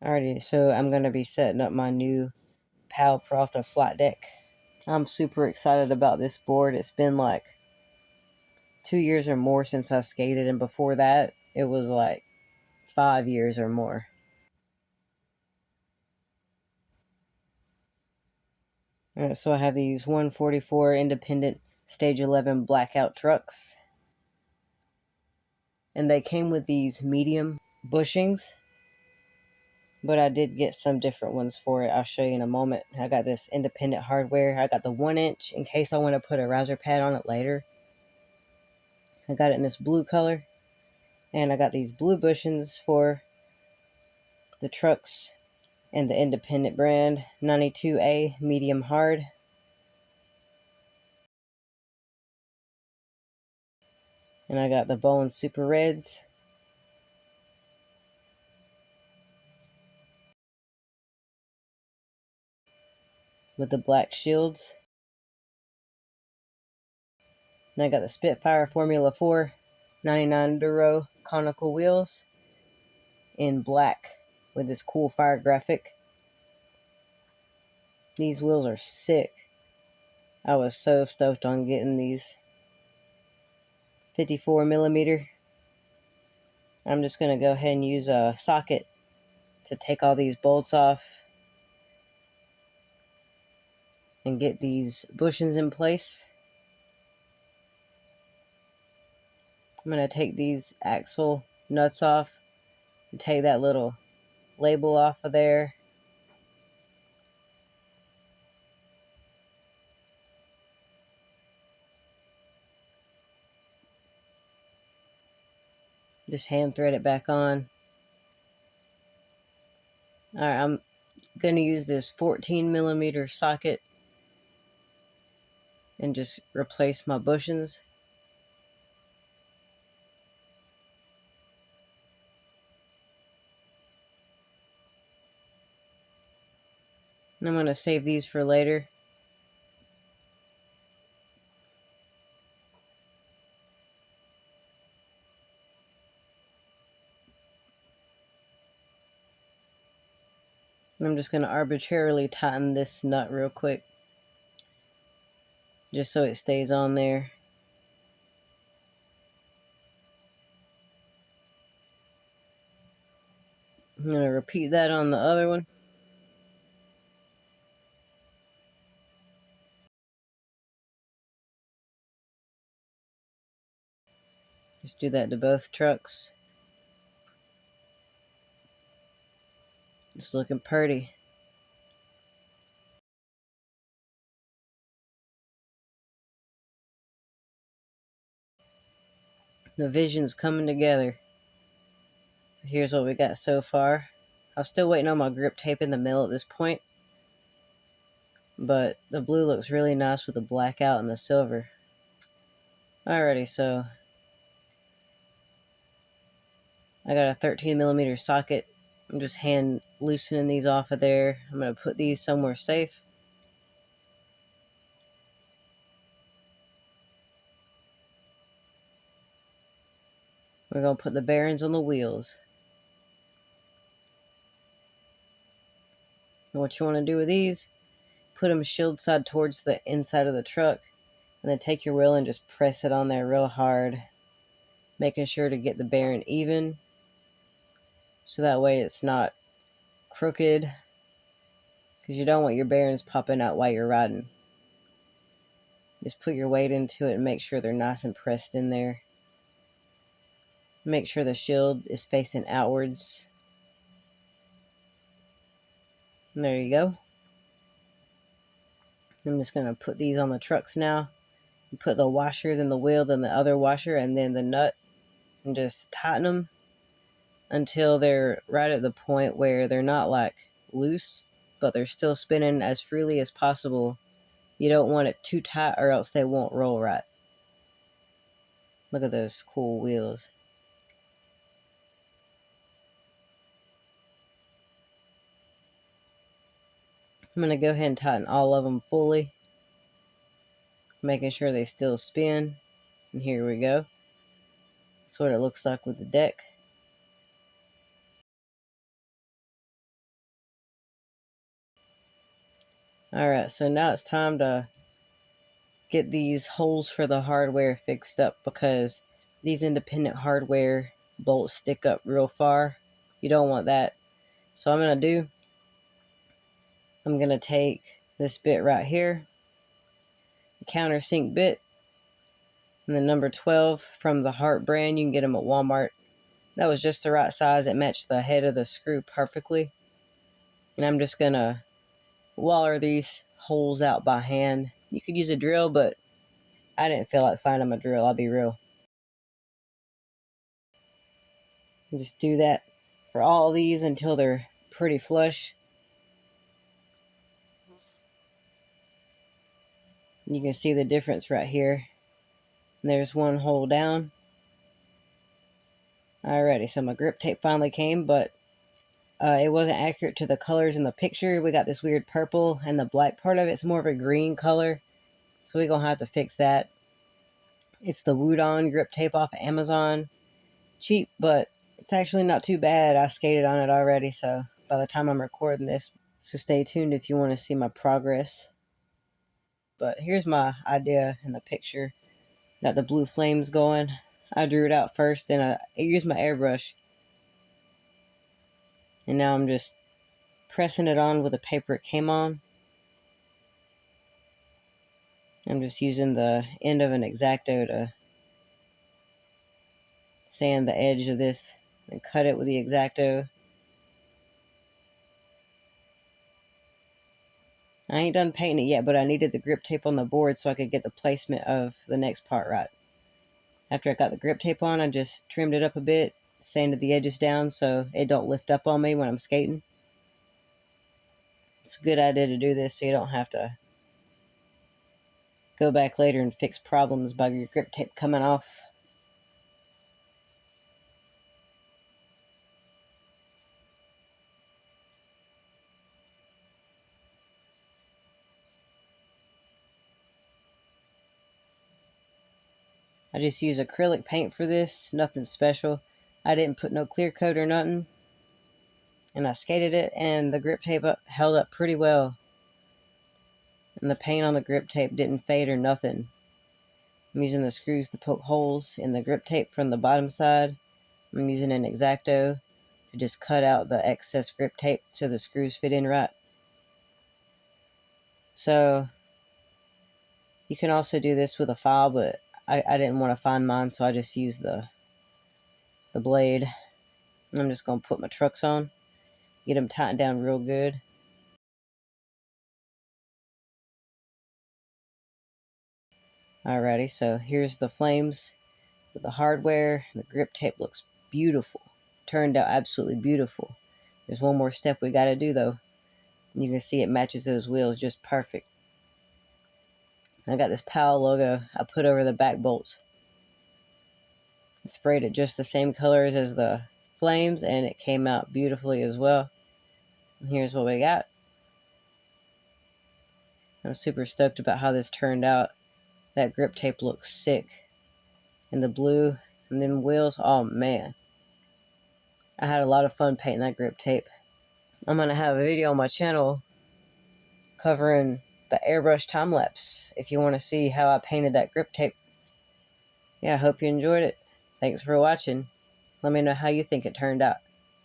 Alrighty, so I'm going to be setting up my new Powell Peralta flat deck. I'm super excited about this board. It's been like 2 years or more since I skated, and before that, it was like 5 years or more. Alright, so I have these 144 independent Stage 11 Blackout trucks. And they came with these medium bushings, but I did get some different ones for it. I'll show you in a moment. I got this independent hardware. I got the 1-inch in case I want to put a riser pad on it later. I got it in this blue color. And I got these blue bushings for the trucks and the independent brand 92A medium hard. And I got the Bowling Super Reds. With the black shields. And I got the Spitfire Formula 4 99 Duro Conical wheels in black with this cool fire graphic. These wheels are sick. I was so stoked on getting these. 54 millimeter. I'm just going to go ahead and use a socket to take all these bolts off and get these bushings in place. I'm going to take these axle nuts off and take that little label off of there. Just hand thread it back on. Alright, I'm going to use this 14 millimeter socket and just replace my bushings. And I'm going to save these for later. And I'm just going to arbitrarily tighten this nut real quick, just so it stays on there. I'm going to repeat that on the other one. Just do that to both trucks. Just looking pretty. The vision's coming together. So here's what we got so far. I'm still waiting on my grip tape in the middle at this point. But the blue looks really nice with the blackout and the silver. Alrighty, so I got a 13 millimeter socket. I'm just hand loosening these off of there. I'm going to put these somewhere safe. We're going to put the bearings on the wheels. And what you want to do with these, put them shield side towards the inside of the truck. And then take your wheel and just press it on there real hard. Making sure to get the bearing even. So that way it's not crooked. Because you don't want your bearings popping out while you're riding. Just put your weight into it and make sure they're nice and pressed in there. Make sure the shield is facing outwards. And there you go. I'm just going to put these on the trucks now. Put the washers in the wheel, then the other washer, and then the nut. And just tighten them until they're right at the point where they're not like loose, but they're still spinning as freely as possible. You don't want it too tight or else they won't roll right. Look at those cool wheels. I'm going to go ahead and tighten all of them fully, making sure they still spin. And here we go. That's what it looks like with the deck. Alright, so now it's time to get these holes for the hardware fixed up, because these independent hardware bolts stick up real far. You don't want that. So I'm going to take this bit right here, the countersink bit, and the number 12 from the Hart brand. You can get them at Walmart. That was just the right size. It matched the head of the screw perfectly. And I'm just going to waller these holes out by hand. You could use a drill, but I didn't feel like finding a drill, I'll be real. Just do that for all these until they're pretty flush. You can see the difference right here. And there's one hole down. Alrighty, so my grip tape finally came, but it wasn't accurate to the colors in the picture. We got this weird purple, and the black part of it's more of a green color. So we're going to have to fix that. It's the Wudan grip tape off of Amazon. Cheap, but it's actually not too bad. I skated on it already, so by the time I'm recording this. So stay tuned if you want to see my progress. But here's my idea in the picture. Got the blue flames going. I drew it out first, and I used my airbrush. And now I'm just pressing it on with the paper it came on. I'm just using the end of an X-Acto to sand the edge of this and cut it with the X-Acto. I ain't done painting it yet, but I needed the grip tape on the board so I could get the placement of the next part right. After I got the grip tape on, I just trimmed it up a bit, sanded the edges down so it don't lift up on me when I'm skating. It's a good idea to do this so you don't have to go back later and fix problems by your grip tape coming off. I just use acrylic paint for this, nothing special. I didn't put no clear coat or nothing. And I skated it, and the grip tape held up pretty well. And the paint on the grip tape didn't fade or nothing. I'm using the screws to poke holes in the grip tape from the bottom side. I'm using an X-Acto to just cut out the excess grip tape so the screws fit in right. So you can also do this with a file, but I didn't want to find mine, so I just used the blade. And I'm just going to put my trucks on, get them tightened down real good. Alrighty, so here's the flames with the hardware. The grip tape looks beautiful. Turned out absolutely beautiful. There's one more step we got to do though. You can see it matches those wheels just perfect. I got this Powell logo I put over the back bolts. I sprayed it just the same colors as the flames, and it came out beautifully as well. And here's what we got. I'm super stoked about how this turned out. That grip tape looks sick. And the blue and then wheels, oh man. I had a lot of fun painting that grip tape. I'm going to have a video on my channel covering the airbrush time lapse if you want to see how I painted that grip tape. Yeah, I hope you enjoyed it. Thanks for watching. Let me know how you think it turned out.